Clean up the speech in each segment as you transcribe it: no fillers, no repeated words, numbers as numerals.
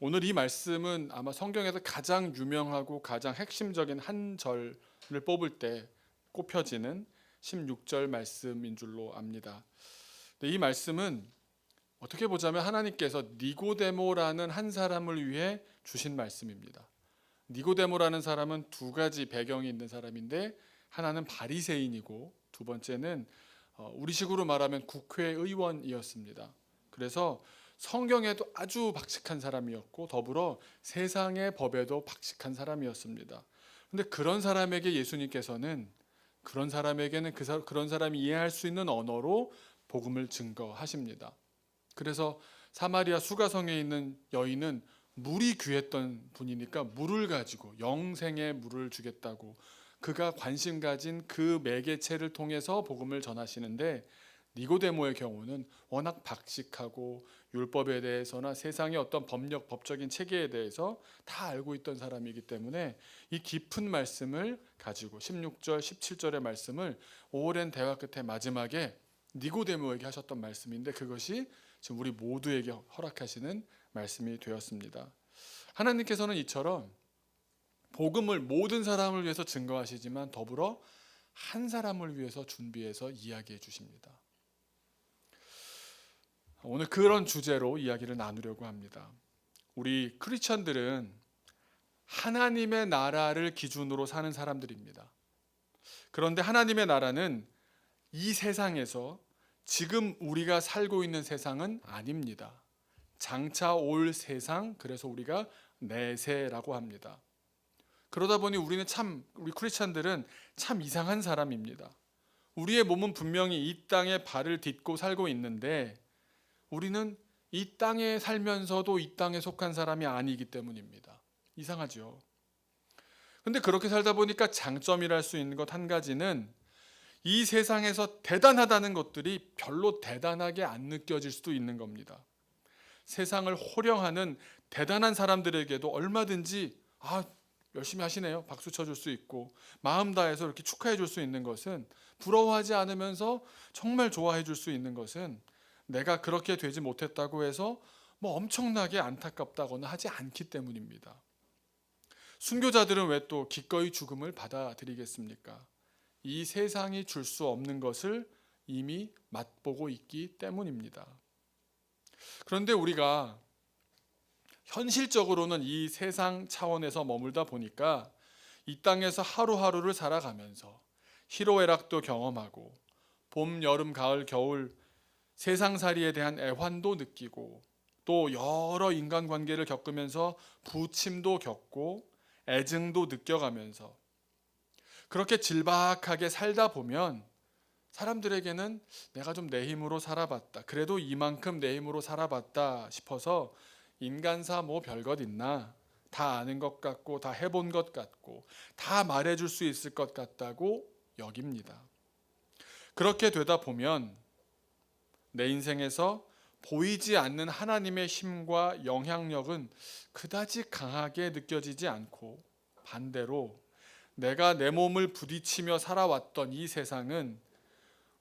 오늘 이 말씀은 아마 성경에서 가장 유명하고 가장 핵심적인 한 절을 뽑을 때 꼽혀지는 16절 말씀인 줄로 압니다. 근데 이 말씀은 어떻게 보자면 하나님께서 니고데모라는 한 사람을 위해 주신 말씀입니다. 니고데모라는 사람은 두 가지 배경이 있는 사람인데, 하나는 바리새인이고 두 번째는 우리식으로 말하면 국회의원이었습니다. 그래서 성경에도 아주 박식한 사람이었고 더불어 세상의 법에도 박식한 사람이었습니다. 그런데 그런 사람에게 예수님께서는 그런 사람이 이해할 수 있는 언어로 복음을 증거하십니다. 그래서 사마리아 수가성에 있는 여인은 물이 귀했던 분이니까 물을 가지고 영생의 물을 주겠다고 그가 관심 가진 그 매개체를 통해서 복음을 전하시는데, 니고데모의 경우는 워낙 박식하고 율법에 대해서나 세상의 어떤 법적인 체계에 대해서 다 알고 있던 사람이기 때문에 이 깊은 말씀을 가지고 16절, 17절의 말씀을 오랜 대화 끝에 마지막에 니고데모에게 하셨던 말씀인데, 그것이 지금 우리 모두에게 허락하시는 말씀이 되었습니다. 하나님께서는 이처럼 복음을 모든 사람을 위해서 증거하시지만 더불어 한 사람을 위해서 준비해서 이야기해 주십니다. 오늘 그런 주제로 이야기를 나누려고 합니다. 우리 크리스천들은 하나님의 나라를 기준으로 사는 사람들입니다. 그런데 하나님의 나라는 이 세상에서 지금 우리가 살고 있는 세상은 아닙니다. 장차 올 세상, 그래서 우리가 내세라고 합니다. 그러다 보니 우리 크리스천들은 참 이상한 사람입니다. 우리의 몸은 분명히 이 땅에 발을 딛고 살고 있는데 우리는 이 땅에 살면서도 이 땅에 속한 사람이 아니기 때문입니다. 이상하죠. 근데 그렇게 살다 보니까 장점이랄 수 있는 것 한 가지는 이 세상에서 대단하다는 것들이 별로 대단하게 안 느껴질 수도 있는 겁니다. 세상을 호령하는 대단한 사람들에게도 얼마든지 열심히 하시네요, 박수 쳐줄 수 있고 마음 다해서 이렇게 축하해 줄 수 있는 것은, 부러워하지 않으면서 정말 좋아해 줄 수 있는 것은 내가 그렇게 되지 못했다고 해서 엄청나게 안타깝다거나 하지 않기 때문입니다. 순교자들은 왜 또 기꺼이 죽음을 받아들이겠습니까? 이 세상이 줄 수 없는 것을 이미 맛보고 있기 때문입니다. 그런데 우리가 현실적으로는 이 세상 차원에서 머물다 보니까 이 땅에서 하루하루를 살아가면서 희로애락도 경험하고 봄, 여름, 가을, 겨울 세상살이에 대한 애환도 느끼고 또 여러 인간관계를 겪으면서 부침도 겪고 애증도 느껴가면서 그렇게 질박하게 살다 보면 사람들에게는 내가 좀 내 힘으로 살아봤다, 그래도 이만큼 내 힘으로 살아봤다 싶어서 인간사 별것 있나, 다 아는 것 같고 다 해본 것 같고 다 말해줄 수 있을 것 같다고 여깁니다. 그렇게 되다 보면 내 인생에서 보이지 않는 하나님의 힘과 영향력은 그다지 강하게 느껴지지 않고, 반대로 내가 내 몸을 부딪히며 살아왔던 이 세상은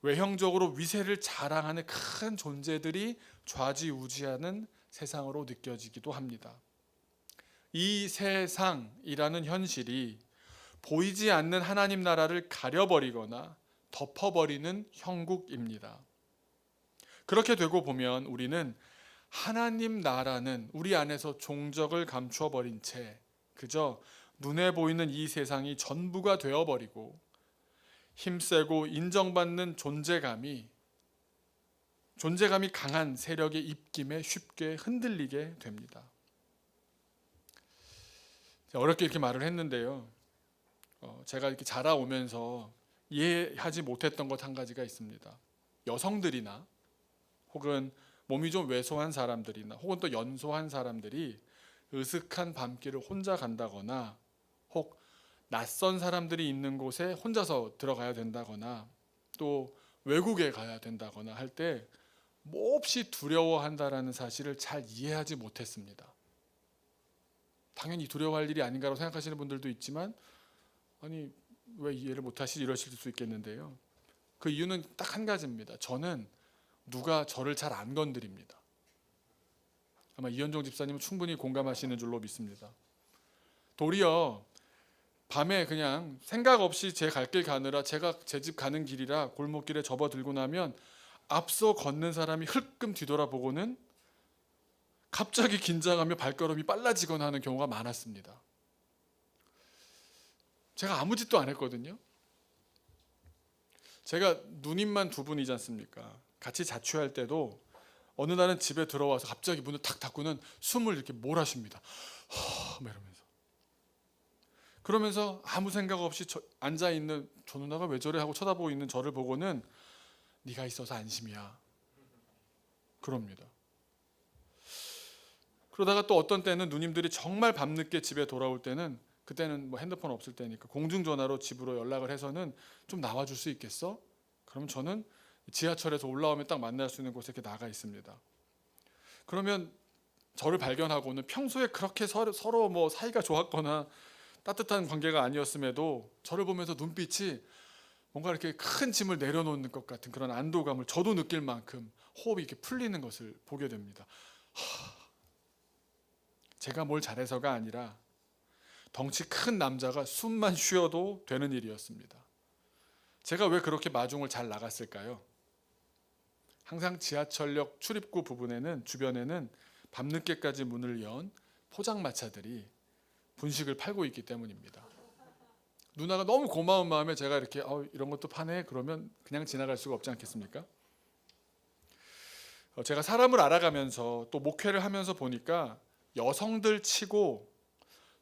외형적으로 위세를 자랑하는 큰 존재들이 좌지우지하는 세상으로 느껴지기도 합니다. 이 세상이라는 현실이 보이지 않는 하나님 나라를 가려버리거나 덮어버리는 형국입니다. 그렇게 되고 보면 우리는 하나님 나라는 우리 안에서 종적을 감추어버린 채 그저 눈에 보이는 이 세상이 전부가 되어버리고 힘세고 인정받는 존재감이 강한 세력의 입김에 쉽게 흔들리게 됩니다. 어렵게 이렇게 말을 했는데요, 제가 이렇게 자라오면서 이해하지 못했던 것 한 가지가 있습니다. 여성들이나 혹은 몸이 좀 왜소한 사람들이나 혹은 또 연소한 사람들이 으슥한 밤길을 혼자 간다거나 혹 낯선 사람들이 있는 곳에 혼자서 들어가야 된다거나 또 외국에 가야 된다거나 할 때 몹시 두려워한다라는 사실을 잘 이해하지 못했습니다. 당연히 두려워할 일이 아닌가라고 생각하시는 분들도 있지만, 아니 왜 이해를 못하시지 이러실 수 있겠는데요, 그 이유는 딱 한 가지입니다. 저는 누가 저를 잘 안 건드립니다. 아마 이현종 집사님은 충분히 공감하시는 줄로 믿습니다. 도리어 밤에 그냥 생각 없이 제 갈 길 가느라 제가 제 집 가는 길이라 골목길에 접어들고 나면 앞서 걷는 사람이 흘끔 뒤돌아보고는 갑자기 긴장하며 발걸음이 빨라지거나 하는 경우가 많았습니다. 제가 아무 짓도 안 했거든요. 제가 누님만 두 분이지 않습니까? 같이 자취할 때도 어느 날은 집에 들어와서 갑자기 문을 탁 닫고는 숨을 이렇게 몰아쉽니다. 막 이러면서. 그러면서 아무 생각 없이 앉아있는 저 누나가 왜 저래 하고 쳐다보고 있는 저를 보고는 네가 있어서 안심이야. 그럽니다. 그러다가 또 어떤 때는 누님들이 정말 밤늦게 집에 돌아올 때는 그때는 뭐 핸드폰 없을 때니까 공중전화로 집으로 연락을 해서는 좀 나와줄 수 있겠어? 그러면 저는 지하철에서 올라오면 딱 만날 수 있는 곳에 이렇게 나가 있습니다. 그러면 저를 발견하고는 평소에 그렇게 서로 뭐 사이가 좋았거나 따뜻한 관계가 아니었음에도 저를 보면서 눈빛이 뭔가 이렇게 큰 짐을 내려놓는 것 같은 그런 안도감을 저도 느낄 만큼 호흡이 이렇게 풀리는 것을 보게 됩니다. 제가 뭘 잘해서가 아니라 덩치 큰 남자가 숨만 쉬어도 되는 일이었습니다. 제가 왜 그렇게 마중을 잘 나갔을까요? 항상 지하철역 출입구 부분에는 주변에는 밤늦게까지 문을 연 포장마차들이 분식을 팔고 있기 때문입니다. 누나가 너무 고마운 마음에 제가 이렇게 이런 것도 파네 그러면 그냥 지나갈 수가 없지 않겠습니까? 제가 사람을 알아가면서 또 목회를 하면서 보니까 여성들 치고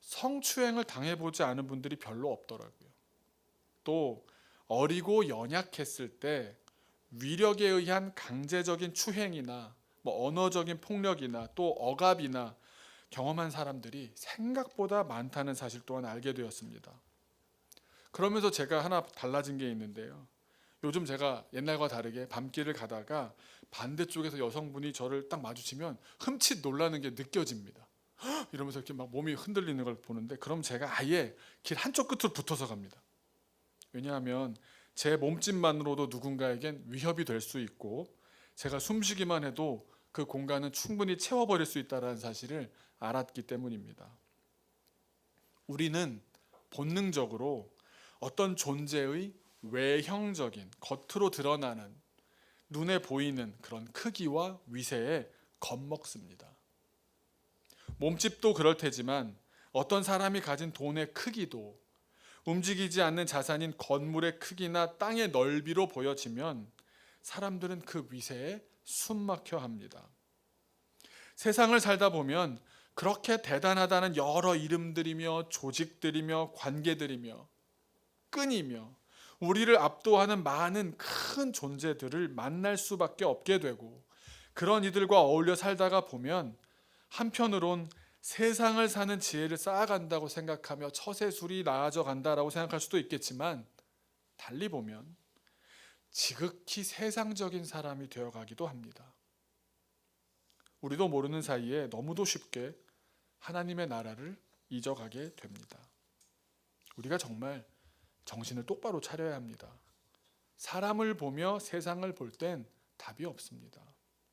성추행을 당해보지 않은 분들이 별로 없더라고요. 또 어리고 연약했을 때 위력에 의한 강제적인 추행이나 뭐 언어적인 폭력이나 또 억압이나 경험한 사람들이 생각보다 많다는 사실 또한 알게 되었습니다. 그러면서 제가 하나 달라진 게 있는데요. 요즘 제가 옛날과 다르게 밤길을 가다가 반대쪽에서 여성분이 저를 딱 마주치면 흠칫 놀라는 게 느껴집니다. 이러면서 이렇게 막 몸이 흔들리는 걸 보는데 그럼 제가 아예 길 한쪽 끝으로 붙어서 갑니다. 왜냐하면 제 몸짓만으로도 누군가에겐 위협이 될 수 있고 제가 숨쉬기만 해도 그 공간은 충분히 채워버릴 수 있다는 사실을 알았기 때문입니다. 우리는 본능적으로 어떤 존재의 외형적인 겉으로 드러나는 눈에 보이는 그런 크기와 위세에 겁먹습니다. 몸집도 그럴 테지만 어떤 사람이 가진 돈의 크기도 움직이지 않는 자산인 건물의 크기나 땅의 넓이로 보여지면 사람들은 그 위세에 숨막혀 합니다. 세상을 살다 보면 그렇게 대단하다는 여러 이름들이며 조직들이며 관계들이며 끈이며 우리를 압도하는 많은 큰 존재들을 만날 수밖에 없게 되고 그런 이들과 어울려 살다가 보면 한편으론 세상을 사는 지혜를 쌓아간다고 생각하며 처세술이 나아져 간다라고 생각할 수도 있겠지만 달리 보면 지극히 세상적인 사람이 되어가기도 합니다. 우리도 모르는 사이에 너무도 쉽게 하나님의 나라를 잊어가게 됩니다. 우리가 정말 정신을 똑바로 차려야 합니다. 사람을 보며 세상을 볼 땐 답이 없습니다.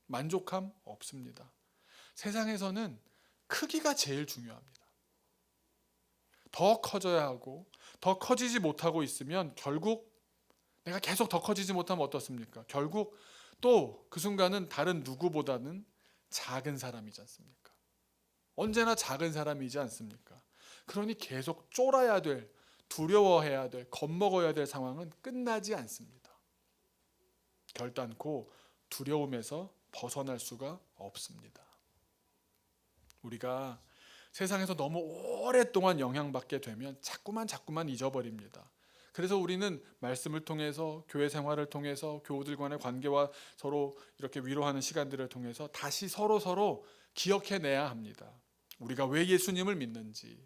만족함 없습니다. 세상에서는 크기가 제일 중요합니다. 더 커져야 하고 더 커지지 못하고 있으면 결국 내가 계속 더 커지지 못하면 어떻습니까? 결국 또 그 순간은 다른 누구보다는 작은 사람이지 않습니까? 언제나 작은 사람이지 않습니까? 그러니 계속 쫄아야 될, 두려워해야 될, 겁먹어야 될 상황은 끝나지 않습니다. 결단코 두려움에서 벗어날 수가 없습니다. 우리가 세상에서 너무 오랫동안 영향받게 되면 자꾸만 잊어버립니다. 그래서 우리는 말씀을 통해서 교회 생활을 통해서 교우들 간의 관계와 서로 이렇게 위로하는 시간들을 통해서 다시 서로 기억해내야 합니다. 우리가 왜 예수님을 믿는지,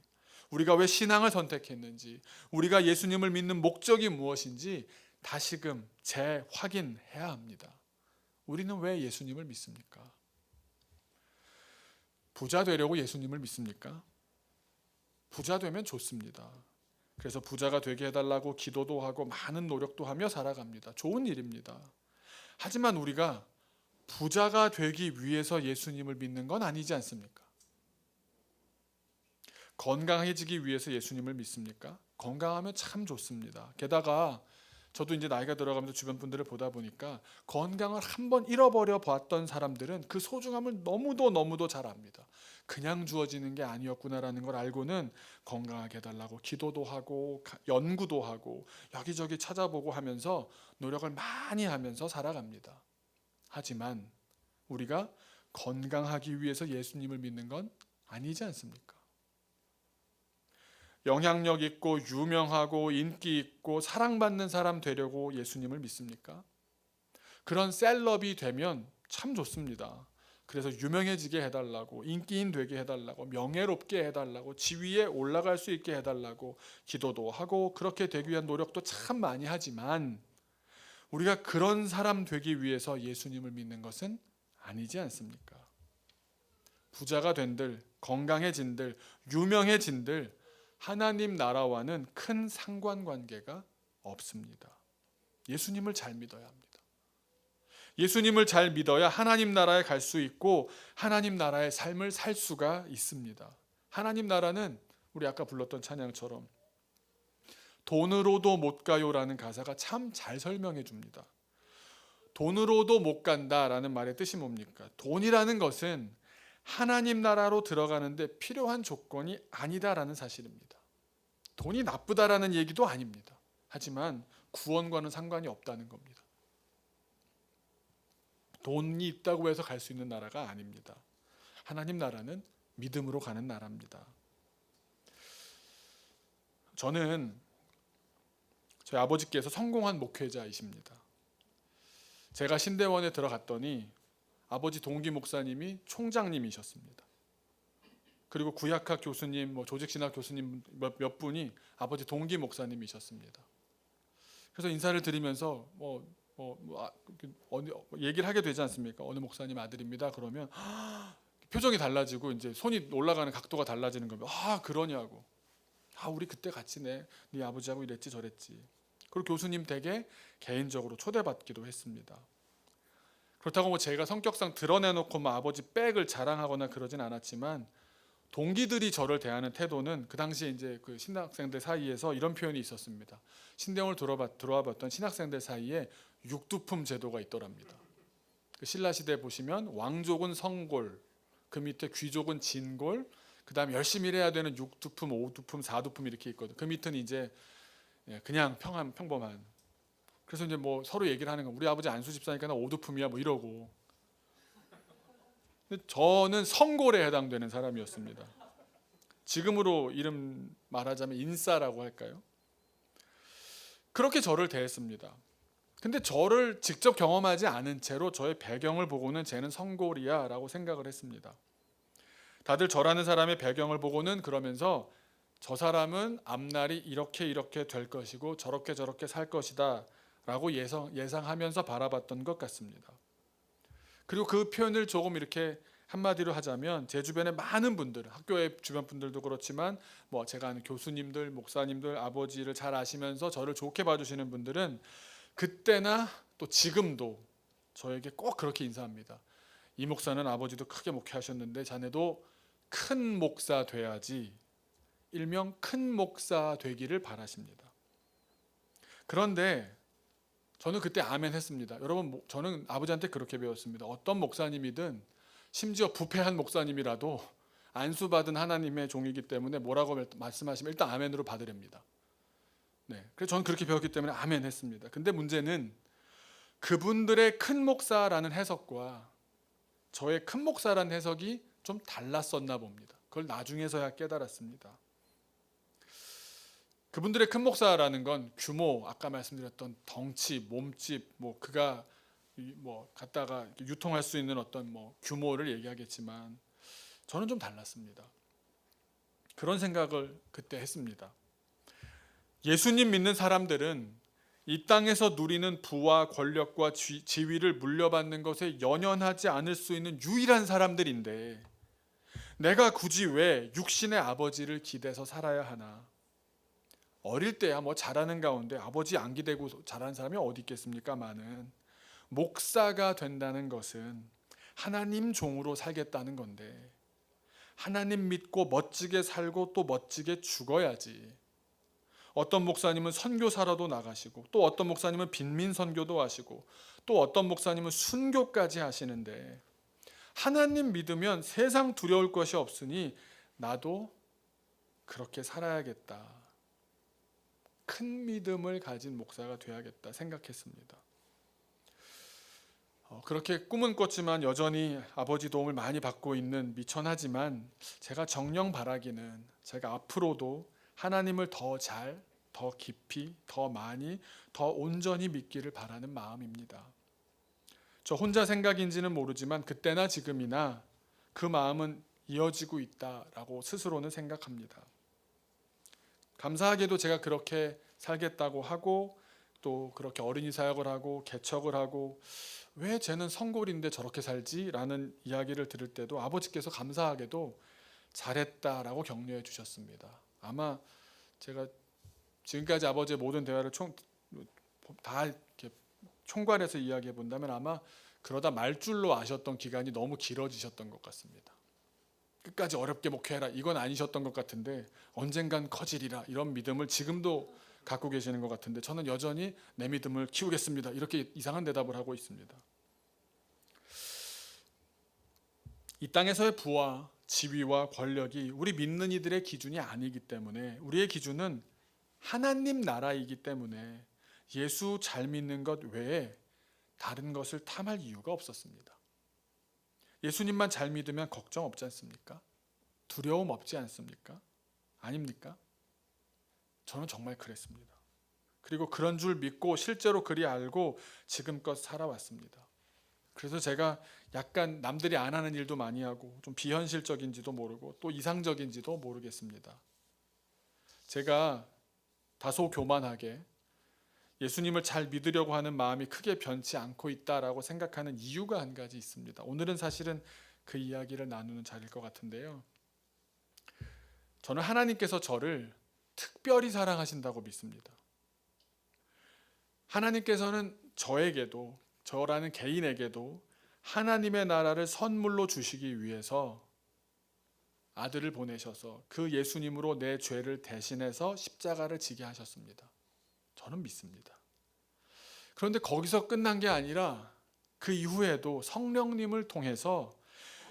우리가 왜 신앙을 선택했는지, 우리가 예수님을 믿는 목적이 무엇인지 다시금 재확인해야 합니다. 우리는 왜 예수님을 믿습니까? 부자 되려고 예수님을 믿습니까? 부자 되면 좋습니다. 그래서 부자가 되게 해달라고 기도도 하고 많은 노력도 하며 살아갑니다. 좋은 일입니다. 하지만 우리가 부자가 되기 위해서 예수님을 믿는 건 아니지 않습니까? 건강해지기 위해서 예수님을 믿습니까? 건강하면 참 좋습니다. 게다가 저도 이제 나이가 들어가면서 주변 분들을 보다 보니까 건강을 한번 잃어버려 봤던 사람들은 그 소중함을 너무도 잘 압니다. 그냥 주어지는 게 아니었구나라는 걸 알고는 건강하게 해달라고 기도도 하고 연구도 하고 여기저기 찾아보고 하면서 노력을 많이 하면서 살아갑니다. 하지만 우리가 건강하기 위해서 예수님을 믿는 건 아니지 않습니까? 영향력 있고 유명하고 인기 있고 사랑받는 사람 되려고 예수님을 믿습니까? 그런 셀럽이 되면 참 좋습니다. 그래서 유명해지게 해달라고, 인기인 되게 해달라고, 명예롭게 해달라고, 지위에 올라갈 수 있게 해달라고 기도도 하고 그렇게 되기 위한 노력도 참 많이 하지만 우리가 그런 사람 되기 위해서 예수님을 믿는 것은 아니지 않습니까? 부자가 된들, 건강해진들, 유명해진들 하나님 나라와는 큰 상관관계가 없습니다. 예수님을 잘 믿어야 합니다. 예수님을 잘 믿어야 하나님 나라에 갈 수 있고 하나님 나라의 삶을 살 수가 있습니다. 하나님 나라는 우리 아까 불렀던 찬양처럼 돈으로도 못 가요라는 가사가 참 잘 설명해 줍니다. 돈으로도 못 간다라는 말의 뜻이 뭡니까? 돈이라는 것은 하나님 나라로 들어가는데 필요한 조건이 아니다라는 사실입니다. 돈이 나쁘다라는 얘기도 아닙니다. 하지만 구원과는 상관이 없다는 겁니다. 돈이 있다고 해서 갈 수 있는 나라가 아닙니다. 하나님 나라는 믿음으로 가는 나라입니다. 저는 저희 아버지께서 성공한 목회자이십니다. 제가 신대원에 들어갔더니 아버지 동기 목사님이 총장님이셨습니다. 그리고 구약학 교수님, 조직신학 교수님 몇 분이 아버지 동기 목사님이셨습니다. 그래서 인사를 드리면서 얘기를 하게 되지 않습니까? 어느 목사님 아들입니다. 그러면 표정이 달라지고 이제 손이 올라가는 각도가 달라지는 겁니다. 그러냐고. 우리 그때 같이 네 아버지하고 이랬지 저랬지. 그리고 교수님 댁에 개인적으로 초대받기도 했습니다. 그렇다고 제가 성격상 드러내놓고 아버지 백을 자랑하거나 그러진 않았지만 동기들이 저를 대하는 태도는 그 당시에 이제 그 신학생들 사이에서 이런 표현이 있었습니다. 신대원을 들어와 봤던 신학생들 사이에 육두품 제도가 있더랍니다. 그 신라 시대 보시면 왕족은 성골, 그 밑에 귀족은 진골, 그다음에 열심히 일해야 되는 육두품, 오두품, 사두품 이렇게 있거든요. 그 밑은 이제 그냥 평범한. 그래서 이제 서로 얘기를 하는 거. 우리 아버지 안수 집사니까 나 오두품이야 이러고. 근데 저는 성골에 해당되는 사람이었습니다. 지금으로 이름 말하자면 인싸라고 할까요? 그렇게 저를 대했습니다. 근데 저를 직접 경험하지 않은 채로 저의 배경을 보고는 쟤는 성골이야 라고 생각을 했습니다. 다들 저라는 사람의 배경을 보고는 그러면서 저 사람은 앞날이 이렇게 될 것이고 저렇게 살 것이다 라고 예상하면서 바라봤던 것 같습니다. 그리고 그 표현을 조금 이렇게 한마디로 하자면 제 주변에 많은 분들, 학교의 주변 분들도 그렇지만 제가 아는 교수님들, 목사님들, 아버지를 잘 아시면서 저를 좋게 봐주시는 분들은 그때나 또 지금도 저에게 꼭 그렇게 인사합니다. 이 목사는 아버지도 크게 목회하셨는데 자네도 큰 목사 돼야지, 일명 큰 목사 되기를 바라십니다. 그런데 저는 그때 아멘 했습니다. 여러분, 저는 아버지한테 그렇게 배웠습니다. 어떤 목사님이든 심지어 부패한 목사님이라도 안수받은 하나님의 종이기 때문에 뭐라고 말씀하시면 일단 아멘으로 받으렵니다. 그래서 저는 그렇게 배웠기 때문에 아멘 했습니다. 근데 문제는 그분들의 큰 목사라는 해석과 저의 큰 목사라는 해석이 좀 달랐었나 봅니다. 그걸 나중에서야 깨달았습니다. 그분들의 큰 목사라는 건 규모, 아까 말씀드렸던 덩치, 몸집, 그가 갖다가 유통할 수 있는 어떤 규모를 얘기하겠지만 저는 좀 달랐습니다. 그런 생각을 그때 했습니다. 예수님 믿는 사람들은 이 땅에서 누리는 부와 권력과 지위를 물려받는 것에 연연하지 않을 수 있는 유일한 사람들인데 내가 굳이 왜 육신의 아버지를 기대서 살아야 하나? 어릴 때야 잘하는 가운데 아버지 안 기대고 잘하는 사람이 어디 있겠습니까? 많은. 목사가 된다는 것은 하나님 종으로 살겠다는 건데, 하나님 믿고 멋지게 살고 또 멋지게 죽어야지. 어떤 목사님은 선교사라도 나가시고, 또 어떤 목사님은 빈민 선교도 하시고, 또 어떤 목사님은 순교까지 하시는데, 하나님 믿으면 세상 두려울 것이 없으니 나도 그렇게 살아야겠다, 큰 믿음을 가진 목사가 되어야겠다 생각했습니다. 그렇게 꿈은 꿨지만 여전히 아버지 도움을 많이 받고 있는 미천하지만, 제가 정녕 바라기는 제가 앞으로도 하나님을 더 잘, 더 깊이, 더 많이, 더 온전히 믿기를 바라는 마음입니다. 저 혼자 생각인지는 모르지만 그때나 지금이나 그 마음은 이어지고 있다라고 스스로는 생각합니다. 감사하게도 제가 그렇게 살겠다고 하고, 또 그렇게 어린이 사역을 하고 개척을 하고, 왜 쟤는 성골인데 저렇게 살지? 라는 이야기를 들을 때도 아버지께서 감사하게도 잘했다라고 격려해 주셨습니다. 아마 제가 지금까지 아버지의 모든 대화를 다 이렇게 총괄해서 이야기해 본다면 아마 그러다 말줄로 아셨던 기간이 너무 길어지셨던 것 같습니다. 끝까지 어렵게 목회해라, 이건 아니셨던 것 같은데 언젠간 커지리라, 이런 믿음을 지금도 갖고 계시는 것 같은데, 저는 여전히 내 믿음을 키우겠습니다, 이렇게 이상한 대답을 하고 있습니다. 이 땅에서의 부와 지위와 권력이 우리 믿는 이들의 기준이 아니기 때문에, 우리의 기준은 하나님 나라이기 때문에 예수 잘 믿는 것 외에 다른 것을 탐할 이유가 없었습니다. 예수님만 잘 믿으면 걱정 없지 않습니까? 두려움 없지 않습니까? 아닙니까? 저는 정말 그랬습니다. 그리고 그런 줄 믿고 실제로 그리 알고 지금껏 살아왔습니다. 그래서 제가 약간 남들이 안 하는 일도 많이 하고, 좀 비현실적인지도 모르고 또 이상적인지도 모르겠습니다. 제가 다소 교만하게 예수님을 잘 믿으려고 하는 마음이 크게 변치 않고 있다라고 생각하는 이유가 한 가지 있습니다. 오늘은 사실은 그 이야기를 나누는 자리일 것 같은데요. 저는 하나님께서 저를 특별히 사랑하신다고 믿습니다. 하나님께서는 저에게도, 저라는 개인에게도 하나님의 나라를 선물로 주시기 위해서 아들을 보내셔서 그 예수님으로 내 죄를 대신해서 십자가를 지게 하셨습니다. 저는 믿습니다. 그런데 거기서 끝난 게 아니라 그 이후에도 성령님을 통해서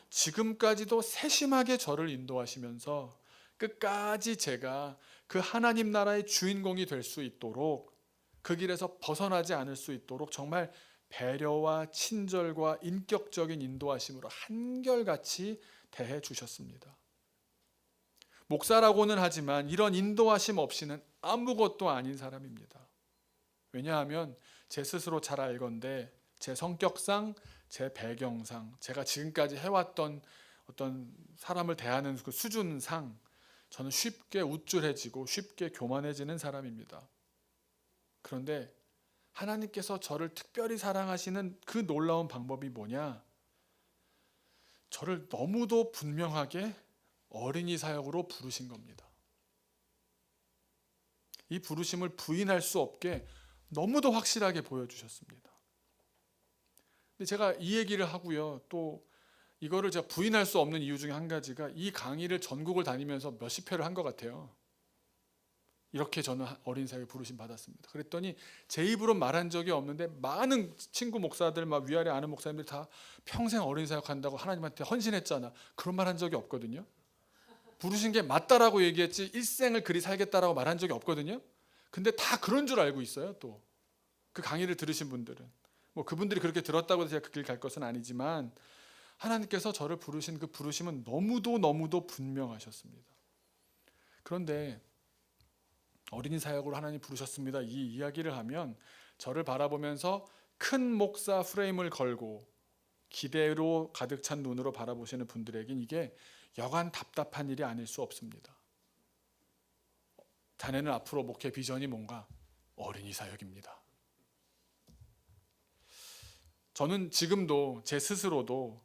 지금까지도 세심하게 저를 인도하시면서 끝까지 제가 그 하나님 나라의 주인공이 될 수 있도록, 그 길에서 벗어나지 않을 수 있도록 정말 배려와 친절과 인격적인 인도하심으로 한결같이 대해 주셨습니다. 목사라고는 하지만 이런 인도하심 없이는 아무것도 아닌 사람입니다. 왜냐하면 제 스스로 잘 알건대 제 성격상, 제 배경상, 제가 지금까지 해왔던 어떤 사람을 대하는 그 수준상 저는 쉽게 우쭐해지고 쉽게 교만해지는 사람입니다. 그런데 하나님께서 저를 특별히 사랑하시는 그 놀라운 방법이 뭐냐? 저를 너무도 분명하게 어린이 사역으로 부르신 겁니다. 이 부르심을 부인할 수 없게 너무도 확실하게 보여주셨습니다. 근데 제가 이 얘기를 하고요, 또 이거를 제가 부인할 수 없는 이유 중에 한 가지가, 이 강의를 전국을 다니면서 몇십 회를 한 것 같아요. 이렇게 저는 어린 사역에 부르심 받았습니다. 그랬더니 제 입으로 말한 적이 없는데 많은 친구 목사들, 막 위아래 아는 목사님들 다 평생 어린 사역 한다고 하나님한테 헌신했잖아, 그런 말 한 적이 없거든요. 부르신 게 맞다라고 얘기했지 일생을 그리 살겠다라고 말한 적이 없거든요. 근데 다 그런 줄 알고 있어요. 또 그 강의를 들으신 분들은 뭐 그분들이 그렇게 들었다고 해서 제가 그 길 갈 것은 아니지만, 하나님께서 저를 부르신 그 부르심은 너무도 분명하셨습니다. 그런데 어린이 사역으로 하나님 부르셨습니다, 이 이야기를 하면 저를 바라보면서 큰 목사 프레임을 걸고 기대로 가득 찬 눈으로 바라보시는 분들에겐 이게 여간 답답한 일이 아닐 수 없습니다. 자네는 앞으로 목회 비전이 뭔가? 어린이 사역입니다. 저는 지금도 제 스스로도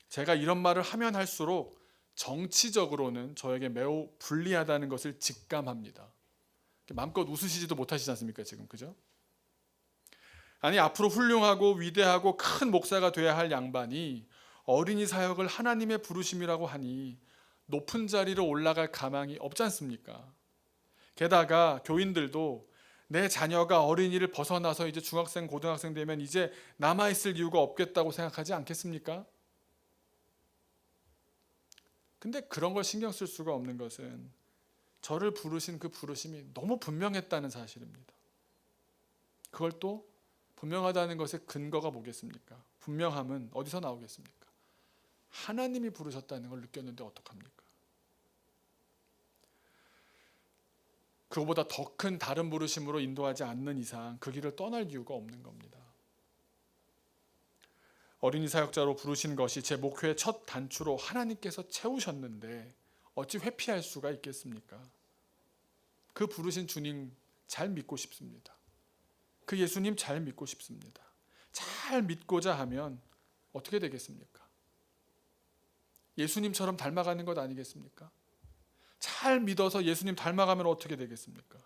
제가 이런 말을 하면 할수록 정치적으로는 저에게 매우 불리하다는 것을 직감합니다. 마음껏 웃으시지도 못하시지 않습니까 지금, 그죠? 아니 앞으로 훌륭하고 위대하고 큰 목사가 돼야 할 양반이 어린이 사역을 하나님의 부르심이라고 하니 높은 자리로 올라갈 가망이 없지 않습니까? 게다가 교인들도 내 자녀가 어린이를 벗어나서 이제 중학생, 고등학생 되면 이제 남아있을 이유가 없겠다고 생각하지 않겠습니까? 근데 그런 걸 신경 쓸 수가 없는 것은 저를 부르신 그 부르심이 너무 분명했다는 사실입니다. 그걸 또 분명하다는 것의 근거가 뭐겠습니까? 분명함은 어디서 나오겠습니까? 하나님이 부르셨다는 걸 느꼈는데 어떡합니까? 그거보다 더 큰 다른 부르심으로 인도하지 않는 이상 그 길을 떠날 이유가 없는 겁니다. 어린이 사역자로 부르신 것이 제 목표의 첫 단추로 하나님께서 채우셨는데 어찌 회피할 수가 있겠습니까? 그 부르신 주님 잘 믿고 싶습니다. 그 예수님 잘 믿고 싶습니다. 잘 믿고자 하면 어떻게 되겠습니까? 예수님처럼 닮아가는 것 아니겠습니까? 잘 믿어서 예수님 닮아가면 어떻게 되겠습니까?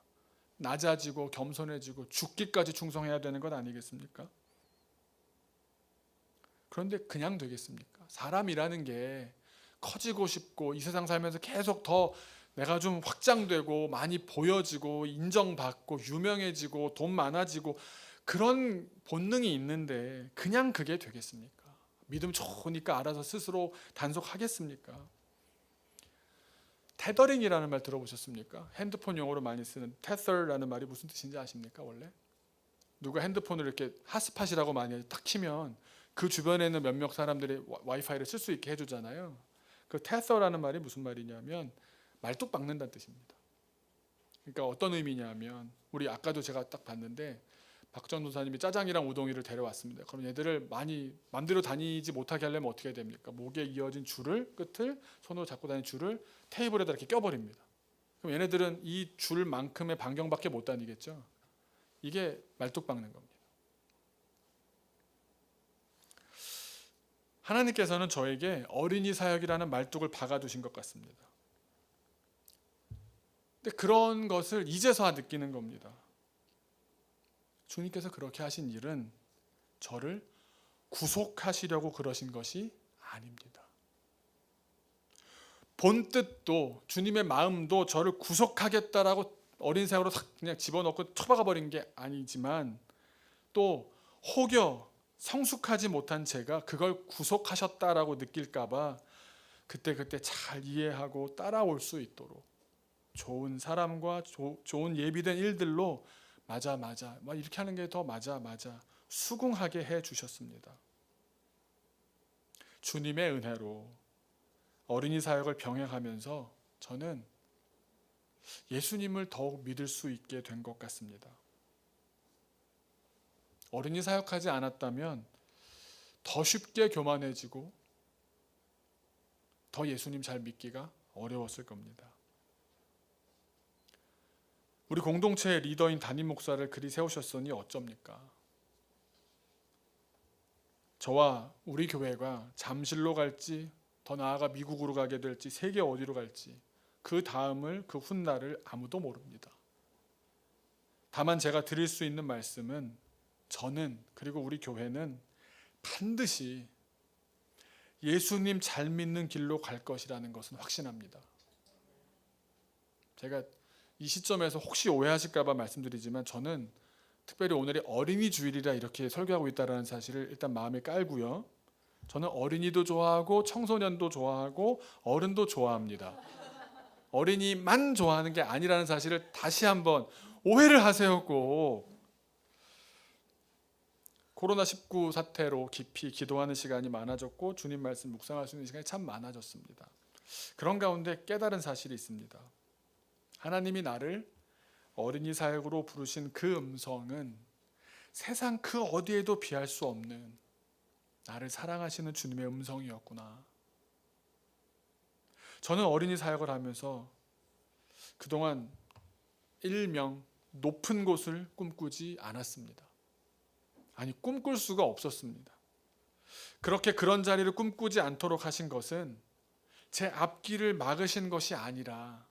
낮아지고 겸손해지고 죽기까지 충성해야 되는 것 아니겠습니까? 그런데 그냥 되겠습니까? 사람이라는 게 커지고 싶고 이 세상 살면서 계속 더 내가 좀 확장되고 많이 보여지고 인정받고 유명해지고 돈 많아지고 그런 본능이 있는데 그냥 그게 되겠습니까? 믿음 좋으니까 알아서 스스로 단속하겠습니까? 테더링이라는 말 들어보셨습니까? 핸드폰 용어로 많이 쓰는 tether라는 말이 무슨 뜻인지 아십니까? 원래 누가 핸드폰을 이렇게 핫스팟이라고 많이 딱 키면 그 주변에 있는 몇몇 사람들이 와이파이를 쓸 수 있게 해주잖아요. 그 tether라는 말이 무슨 말이냐면 말뚝 박는다는 뜻입니다. 그러니까 어떤 의미냐면 우리 아까도 제가 딱 봤는데 박전 도사님이 짜장이랑 우동이를 데려왔습니다. 그럼 얘들을 많이 맘대로 다니지 못하게 하려면 어떻게 해야 됩니까? 목에 이어진 줄을 끝을 손으로 잡고 다니는 줄을 테이블에다 이렇게 껴버립니다. 그럼 얘네들은 이 줄만큼의 반경밖에 못 다니겠죠. 이게 말뚝 박는 겁니다. 하나님께서는 저에게 어린이 사역이라는 말뚝을 박아두신 것 같습니다. 근데 그런 것을 이제서야 느끼는 겁니다. 주님께서 그렇게 하신 일은 저를 구속하시려고 그러신 것이 아닙니다. 본 뜻도 주님의 마음도 저를 구속하겠다라고 어린 사역으로 그냥 집어넣고 쳐박아 버린 게 아니지만 또 혹여 성숙하지 못한 제가 그걸 구속하셨다라고 느낄까봐 그때 잘 이해하고 따라올 수 있도록 좋은 사람과 좋은 예비된 일들로 맞아 막 이렇게 하는 게 더 맞아 수긍하게 해 주셨습니다. 주님의 은혜로 어린이 사역을 병행하면서 저는 예수님을 더욱 믿을 수 있게 된 것 같습니다. 어린이 사역하지 않았다면 더 쉽게 교만해지고 더 예수님 잘 믿기가 어려웠을 겁니다. 우리 공동체의 리더인 담임 목사를 그리 세우셨으니 어쩝니까? 저와 우리 교회가 잠실로 갈지 더 나아가 미국으로 가게 될지 세계 어디로 갈지 그 다음을 그 훗날을 아무도 모릅니다. 다만 제가 드릴 수 있는 말씀은 저는 그리고 우리 교회는 반드시 예수님 잘 믿는 길로 갈 것이라는 것은 확신합니다. 제가 이 시점에서 혹시 오해하실까 봐 말씀드리지만 저는 특별히 오늘이 어린이 주일이라 이렇게 설교하고 있다는 사실을 일단 마음에 깔고요. 저는 어린이도 좋아하고 청소년도 좋아하고 어른도 좋아합니다. 어린이만 좋아하는 게 아니라는 사실을 다시 한번 오해를 하세요 꼭. 코로나19 사태로 깊이 기도하는 시간이 많아졌고 주님 말씀 묵상할 수 있는 시간이 참 많아졌습니다. 그런 가운데 깨달은 사실이 있습니다. 하나님이 나를 어린이 사역으로 부르신 그 음성은 세상 그 어디에도 비할 수 없는 나를 사랑하시는 주님의 음성이었구나. 저는 어린이 사역을 하면서 그동안 일명 높은 곳을 꿈꾸지 않았습니다. 아니 꿈꿀 수가 없었습니다. 그렇게 그런 자리를 꿈꾸지 않도록 하신 것은 제 앞길을 막으신 것이 아니라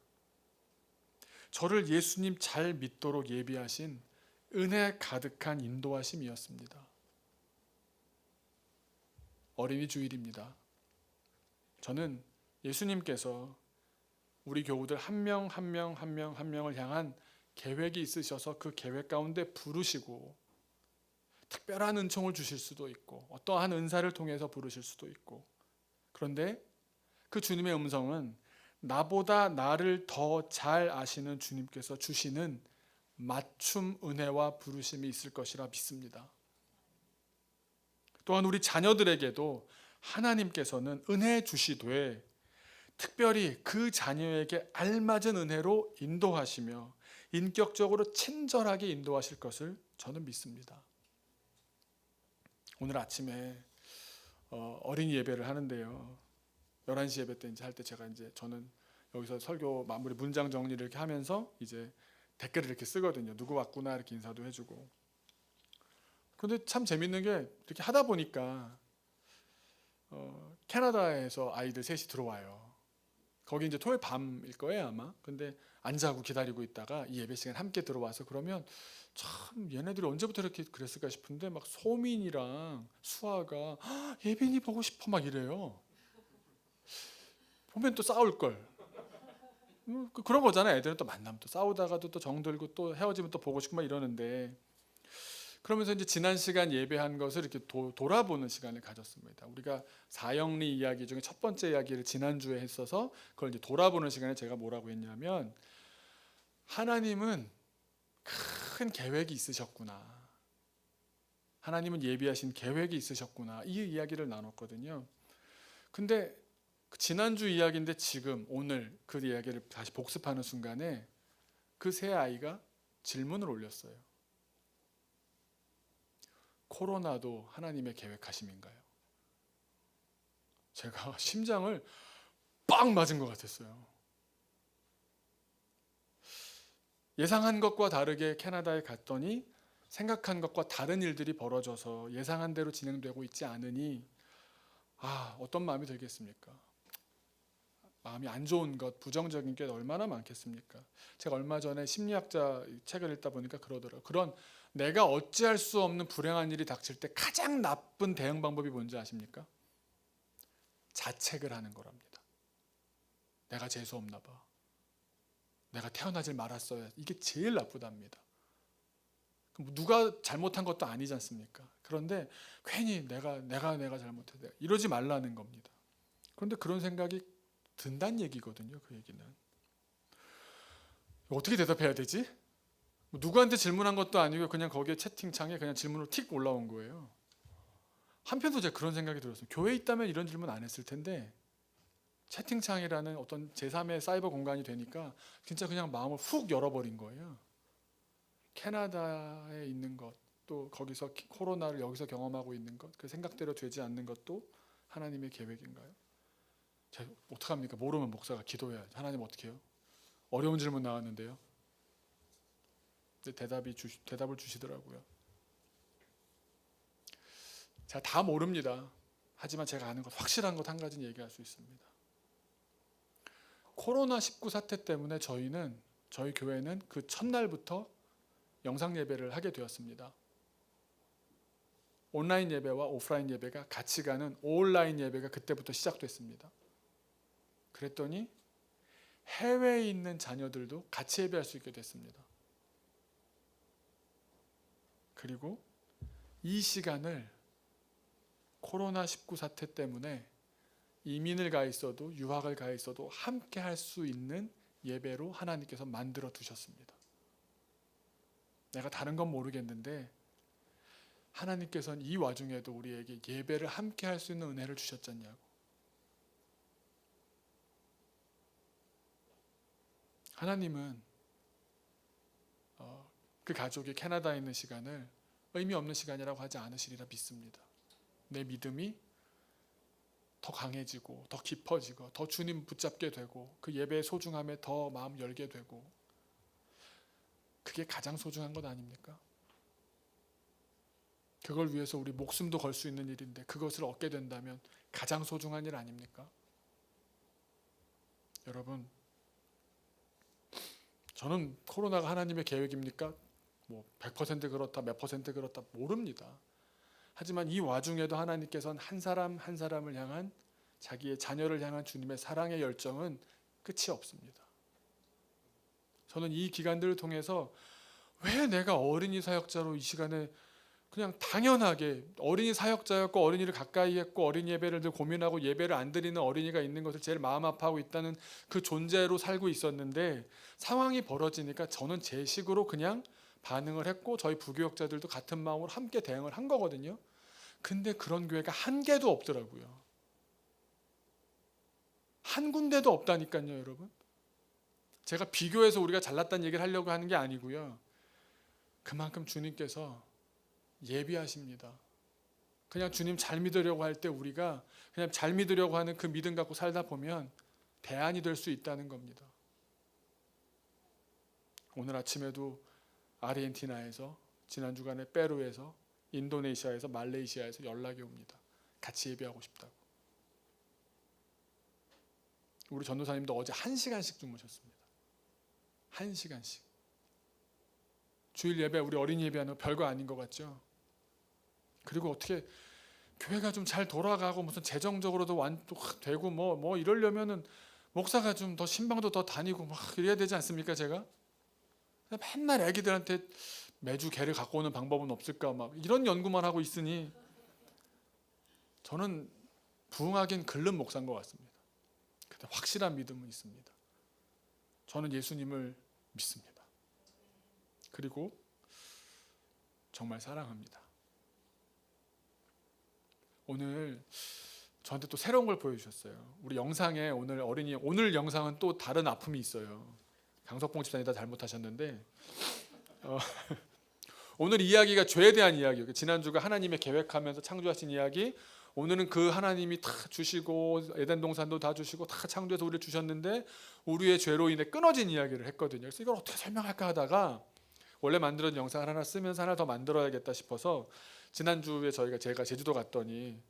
저를 예수님 잘 믿도록 예비하신 은혜 가득한 인도하심이었습니다. 어린이 주일입니다. 저는 예수님께서 우리 교우들 한 명 한 명 한 명 한 명을 향한 계획이 있으셔서 그 계획 가운데 부르시고 특별한 은총을 주실 수도 있고 어떠한 은사를 통해서 부르실 수도 있고, 그런데 그 주님의 음성은 나보다 나를 더 잘 아시는 주님께서 주시는 맞춤 은혜와 부르심이 있을 것이라 믿습니다. 또한 우리 자녀들에게도 하나님께서는 은혜 주시되 특별히 그 자녀에게 알맞은 은혜로 인도하시며 인격적으로 친절하게 인도하실 것을 저는 믿습니다. 오늘 아침에 어린이 예배를 하는데요. 11시 예배 때 이제 할 때 저는 여기서 설교 마무리 문장 정리를 이렇게 하면서 이제 댓글을 이렇게 쓰거든요. 누구 왔구나 이렇게 인사도 해주고. 그런데 참 재밌는 게 이렇게 하다 보니까 캐나다에서 아이들 셋이 들어와요. 거기 이제 토요일 밤일 거예요 아마. 근데 안 자고 기다리고 있다가 이 예배 시간 함께 들어와서 그러면 참 얘네들이 언제부터 이렇게 그랬을까 싶은데 막 소민이랑 수아가 예빈이 보고 싶어 막 이래요. 보면 또 싸울 걸. 그런 거잖아요. 애들은 또 만나면 또 싸우다가도 또 정들고 또 헤어지면 또 보고 싶고 막 이러는데, 그러면서 이제 지난 시간 예배한 것을 이렇게 돌아보는 시간을 가졌습니다. 우리가 사형리 이야기 중에 첫 번째 이야기를 지난주에 했어서 그걸 이제 돌아보는 시간에 제가 뭐라고 했냐면, 하나님은 큰 계획이 있으셨구나. 하나님은 예비하신 계획이 있으셨구나. 이 이야기를 나눴거든요. 근데 지난주 이야기인데 지금 오늘 그 이야기를 다시 복습하는 순간에 그 세 아이가 질문을 올렸어요. 코로나도 하나님의 계획하심인가요? 제가 심장을 빵 맞은 것 같았어요. 예상한 것과 다르게 캐나다에 갔더니 생각한 것과 다른 일들이 벌어져서 예상한 대로 진행되고 있지 않으니 어떤 마음이 들겠습니까? 마음이 안 좋은 것, 부정적인 게 얼마나 많겠습니까? 제가 얼마 전에 심리학자 책을 읽다 보니까 그러더라고요. 그런 내가 어찌할 수 없는 불행한 일이 닥칠 때 가장 나쁜 대응 방법이 뭔지 아십니까? 자책을 하는 거랍니다. 내가 재수 없나 봐. 내가 태어나질 말았어야. 이게 제일 나쁘답니다. 누가 잘못한 것도 아니지 않습니까? 그런데 괜히 내가 잘못했다 이러지 말라는 겁니다. 그런데 그런 생각이 든다는 얘기거든요. 그 얘기는 어떻게 대답해야 되지? 누구한테 질문한 것도 아니고 그냥 거기에 채팅창에 그냥 질문으로 틱 올라온 거예요. 한편도 제가 그런 생각이 들었어요. 교회에 있다면 이런 질문 안 했을 텐데 채팅창이라는 어떤 제3의 사이버 공간이 되니까 진짜 그냥 마음을 훅 열어버린 거예요. 캐나다에 있는 것, 또 거기서 코로나를 여기서 경험하고 있는 것, 그 생각대로 되지 않는 것도 하나님의 계획인가요? 제가 어떡합니까? 모르면 목사가 기도해야지. 하나님 어떻게 해요? 어려운 질문 나왔는데요. 근데 대답을 주시더라고요. 제가 다 모릅니다. 하지만 제가 아는 것, 확실한 것 한 가지는 얘기할 수 있습니다. 코로나19 사태 때문에 저희 교회는 그 첫날부터 영상 예배를 하게 되었습니다. 온라인 예배와 오프라인 예배가 같이 가는 온라인 예배가 그때부터 시작됐습니다. 그랬더니 해외에 있는 자녀들도 같이 예배할 수 있게 됐습니다. 그리고 이 시간을 코로나19 사태 때문에 이민을 가 있어도 유학을 가 있어도 함께 할 수 있는 예배로 하나님께서 만들어 두셨습니다. 내가 다른 건 모르겠는데 하나님께서는 이 와중에도 우리에게 예배를 함께 할 수 있는 은혜를 주셨잖냐고. 하나님은 그 가족이 캐나다에 있는 시간을 의미 없는 시간이라고 하지 않으시리라 믿습니다. 내 믿음이 더 강해지고 더 깊어지고 더 주님 붙잡게 되고 그 예배의 소중함에 더 마음 열게 되고, 그게 가장 소중한 것 아닙니까? 그걸 위해서 우리 목숨도 걸 수 있는 일인데 그것을 얻게 된다면 가장 소중한 일 아닙니까? 여러분, 저는 코로나가 하나님의 계획입니까? 뭐 100% 그렇다, 몇 퍼센트 그렇다 모릅니다. 하지만 이 와중에도 하나님께서는 한 사람 한 사람을 향한 자기의 자녀를 향한 주님의 사랑의 열정은 끝이 없습니다. 저는 이 기간들을 통해서 왜 내가 어린이 사역자로 이 시간에 그냥 당연하게 어린이 사역자였고 어린이를 가까이 했고 어린이 예배를 늘 고민하고 예배를 안 드리는 어린이가 있는 것을 제일 마음 아파하고 있다는 그 존재로 살고 있었는데, 상황이 벌어지니까 저는 제 식으로 그냥 반응을 했고 저희 부교역자들도 같은 마음으로 함께 대응을 한 거거든요. 근데 그런 교회가 한 개도 없더라고요. 한 군데도 없다니까요, 여러분. 제가 비교해서 우리가 잘났다는 얘기를 하려고 하는 게 아니고요. 그만큼 주님께서 예비하십니다. 그냥 주님 잘 믿으려고 할 때 우리가 그냥 잘 믿으려고 하는 그 믿음 갖고 살다 보면 대안이 될 수 있다는 겁니다. 오늘 아침에도 아르헨티나에서, 지난 주간에 페루에서, 인도네시아에서, 말레이시아에서 연락이 옵니다. 같이 예배하고 싶다고. 우리 전도사님도 어제 1시간씩 주무셨습니다. 1시간씩. 주일 예배, 우리 어린이 예배하는 거 별거 아닌 것 같죠? 그리고 어떻게 교회가 좀 잘 돌아가고 무슨 재정적으로도 되고 뭐 이러려면은 목사가 좀 더 신방도 더 다니고 막 이래야 되지 않습니까? 제가 맨날 애기들한테 매주 개를 갖고 오는 방법은 없을까 막 이런 연구만 하고 있으니 저는 부흥하긴 글른 목사인 것 같습니다. 근데 확실한 믿음은 있습니다. 저는 예수님을 믿습니다. 그리고 정말 사랑합니다. 오늘 저한테 또 새로운 걸 보여주셨어요. 우리 영상에 오늘 영상은 또 다른 아픔이 있어요. 강석봉 집사님 다 잘못하셨는데 오늘 이야기가 죄에 대한 이야기예요. 지난주가 하나님의 계획하면서 창조하신 이야기, 오늘은 그 하나님이 다 주시고 에덴 동산도 다 주시고 다 창조해서 우리를 주셨는데 우리의 죄로 인해 끊어진 이야기를 했거든요. 그래서 이걸 어떻게 설명할까 하다가 원래 만들었던 영상을 하나 쓰면서 하나 더 만들어야겠다 싶어서 지난주에 제가 제주도 갔더니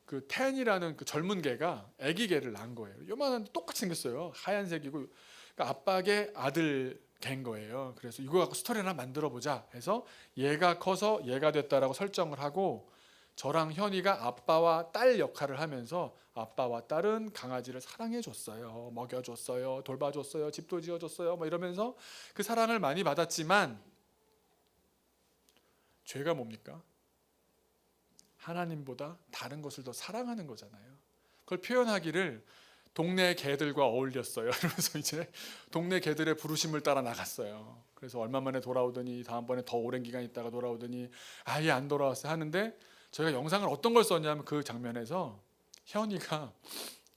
그 텐이라는 그 젊은 개가 아기 개를 낳은 거예요. 요만한 똑같이 생겼어요. 하얀색이고, 그러니까 아빠의 아들 개인 거예요. 그래서 이거 갖고 스토리 하나 만들어 보자 해서 얘가 커서 얘가 됐다라고 설정을 하고 저랑 현이가 아빠와 딸 역할을 하면서 아빠와 딸은 강아지를 사랑해 줬어요. 먹여 줬어요. 돌봐 줬어요. 집도 지어 줬어요. 뭐 이러면서 그 사랑을 많이 받았지만 죄가 뭡니까? 하나님보다 다른 것을 더 사랑하는 거잖아요. 그걸 표현하기를 동네 개들과 어울렸어요. 이러면서 이제 동네 개들의 부르심을 따라 나갔어요. 그래서 얼마 만에 돌아오더니 다음번에 더 오랜 기간 있다가 돌아오더니 아예 안 돌아왔어요 하는데, 저희가 영상을 어떤 걸 썼냐면 그 장면에서 현이가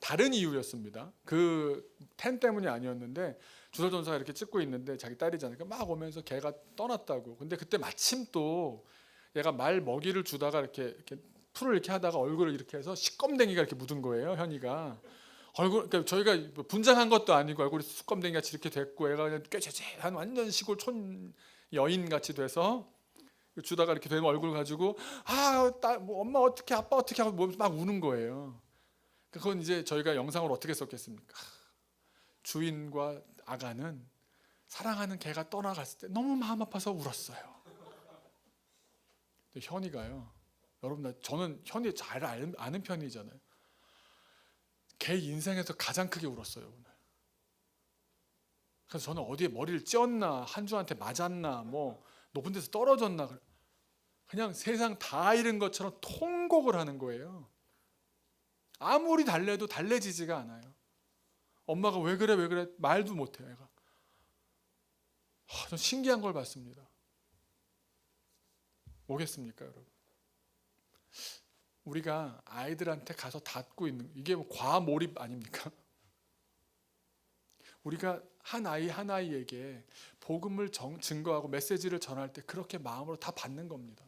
다른 이유였습니다. 그 텐 때문이 아니었는데 주설전사가 이렇게 찍고 있는데 자기 딸이잖아요. 막 오면서 개가 떠났다고. 근데 그때 마침 또 얘가 말 먹이를 주다가 이렇게 풀을 이렇게 하다가 얼굴을 이렇게 해서 시꺼먼댕이가 이렇게 묻은 거예요. 현이가 그러니까 저희가 분장한 것도 아니고 얼굴이 수검댕이 같이 이렇게 됐고 애가 그냥 꾀죄죄한 완전 시골 촌 여인 같이 돼서 주다가 이렇게 된 얼굴 가지고 뭐 엄마 어떻게 아빠 어떻게 하고 막 우는 거예요. 그건 이제 저희가 영상으로 어떻게 썼겠습니까? 주인과 아가는 사랑하는 개가 떠나갔을 때 너무 마음 아파서 울었어요. 근데 현이가요, 여러분 저는 현이 잘 아는 편이잖아요. 걔 인생에서 가장 크게 울었어요 오늘. 그래서 저는 어디에 머리를 찧었나, 한주한테 맞았나, 뭐 높은 데서 떨어졌나, 그냥 세상 다 잃은 것처럼 통곡을 하는 거예요. 아무리 달래도 달래지지가 않아요. 엄마가 왜 그래 말도 못해요. 애가. 전 신기한 걸 봤습니다. 뭐겠습니까 여러분? 우리가 아이들한테 가서 닫고 있는, 이게 뭐 과몰입 아닙니까? 우리가 한 아이 한 아이에게 복음을 증거하고 메시지를 전할 때 그렇게 마음으로 다 받는 겁니다.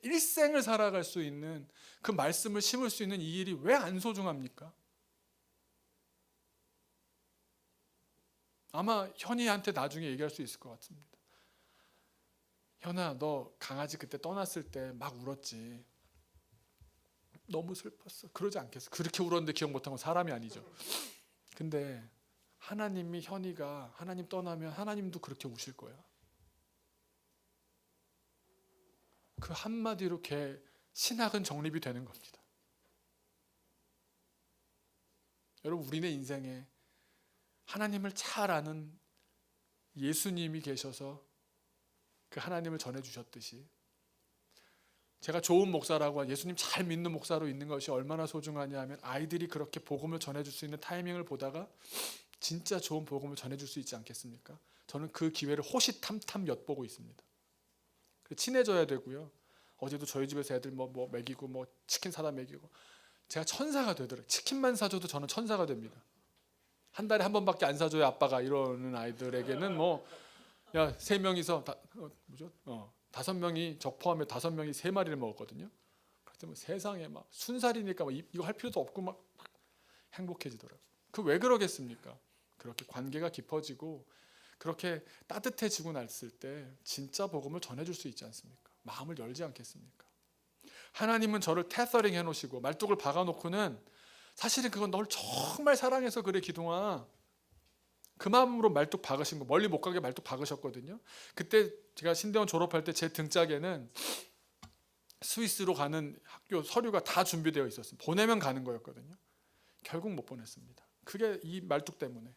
일생을 살아갈 수 있는 그 말씀을 심을 수 있는 이 일이 왜 안 소중합니까? 아마 현이한테 나중에 얘기할 수 있을 것 같습니다. 현아, 너 강아지 그때 떠났을 때 막 울었지. 너무 슬펐어. 그러지 않겠어? 그렇게 울었는데 기억 못한 건 사람이 아니죠. 근데 하나님이 현이가 하나님 떠나면 하나님도 그렇게 우실 거야. 그 한마디로 신학은 정립이 되는 겁니다. 여러분, 우리네 인생에 하나님을 잘 아는 예수님이 계셔서 그 하나님을 전해주셨듯이, 제가 좋은 목사라고 예수님 잘 믿는 목사로 있는 것이 얼마나 소중하냐 하면, 아이들이 그렇게 복음을 전해줄 수 있는 타이밍을 보다가 진짜 좋은 복음을 전해줄 수 있지 않겠습니까? 저는 그 기회를 호시탐탐 엿보고 있습니다. 친해져야 되고요. 어제도 저희 집에서 애들 뭐 먹이고 치킨 사다 먹이고, 제가 천사가 되더라고요. 치킨만 사줘도 저는 천사가 됩니다. 한 달에 한 번밖에 안 사줘요 아빠가, 이러는 아이들에게는 야, 3명이서 5명이, 저 포함해 5명이 3마리를 먹었거든요. 그때 세상에 막 순살이니까 이거 할 필요도 없고 막 행복해지더라고요. 그 왜 그러겠습니까? 그렇게 관계가 깊어지고 그렇게 따뜻해지고 났을 때 진짜 복음을 전해줄 수 있지 않습니까? 마음을 열지 않겠습니까? 하나님은 저를 테서링 해놓으시고 말뚝을 박아놓고는, 사실은 그건 널 정말 사랑해서 그래 기동아, 그 마음으로 말뚝 박으신 거, 멀리 못 가게 말뚝 박으셨거든요. 그때 제가 신대원 졸업할 때 제 등짝에는 스위스로 가는 학교 서류가 다 준비되어 있었어요. 보내면 가는 거였거든요. 결국 못 보냈습니다. 그게 이 말뚝 때문에.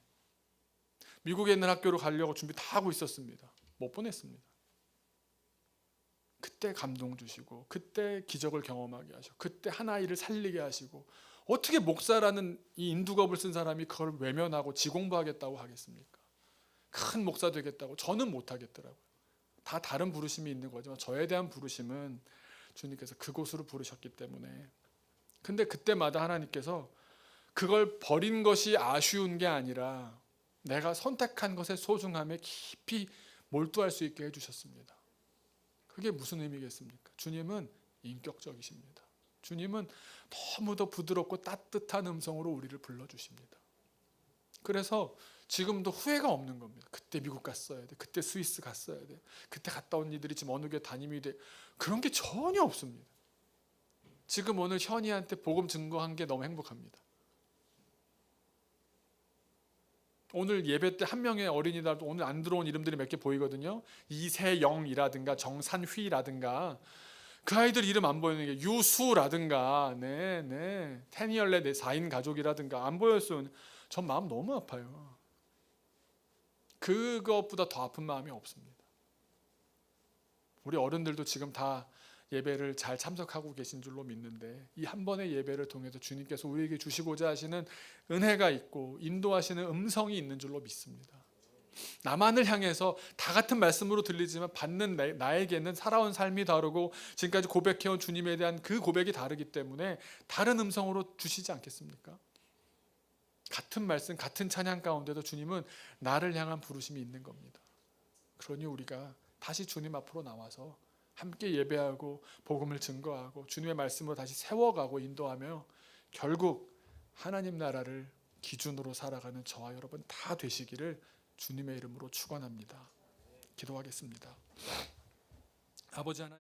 미국에 있는 학교로 가려고 준비 다 하고 있었습니다. 못 보냈습니다. 그때 감동 주시고, 그때 기적을 경험하게 하시고, 그때 한 아이를 살리게 하시고, 어떻게 목사라는 이 인두겁을 쓴 사람이 그걸 외면하고 지공부하겠다고 하겠습니까? 큰 목사 되겠다고. 저는 못하겠더라고요. 다 다른 부르심이 있는 거지만 저에 대한 부르심은 주님께서 그곳으로 부르셨기 때문에. 근데 그때마다 하나님께서 그걸 버린 것이 아쉬운 게 아니라 내가 선택한 것의 소중함에 깊이 몰두할 수 있게 해주셨습니다. 그게 무슨 의미겠습니까? 주님은 인격적이십니다. 주님은 너무도 부드럽고 따뜻한 음성으로 우리를 불러주십니다. 그래서 지금도 후회가 없는 겁니다. 그때 미국 갔어야 돼, 그때 스위스 갔어야 돼, 그때 갔다 온 이들이 지금 어느 교회 담임이 돼, 그런 게 전혀 없습니다. 지금 오늘 현이한테 복음 증거한 게 너무 행복합니다. 오늘 예배 때 한 명의 어린이들도 오늘 안 들어온 이름들이 몇 개 보이거든요. 이세영이라든가 정산휘라든가, 그 아이들 이름 안 보이는 게 유수라든가, 테니얼레 4인 가족이라든가 안 보였어요. 전 마음 너무 아파요. 그것보다 더 아픈 마음이 없습니다. 우리 어른들도 지금 다 예배를 잘 참석하고 계신 줄로 믿는데, 이 한 번의 예배를 통해서 주님께서 우리에게 주시고자 하시는 은혜가 있고 인도하시는 음성이 있는 줄로 믿습니다. 나만을 향해서 다 같은 말씀으로 들리지만 받는 나에게는 살아온 삶이 다르고 지금까지 고백해온 주님에 대한 그 고백이 다르기 때문에 다른 음성으로 주시지 않겠습니까? 같은 말씀, 같은 찬양 가운데도 주님은 나를 향한 부르심이 있는 겁니다. 그러니 우리가 다시 주님 앞으로 나와서 함께 예배하고 복음을 증거하고 주님의 말씀으로 다시 세워가고 인도하며 결국 하나님 나라를 기준으로 살아가는 저와 여러분 다 되시기를 주님의 이름으로 축원합니다. 기도하겠습니다. 아버지 하나님,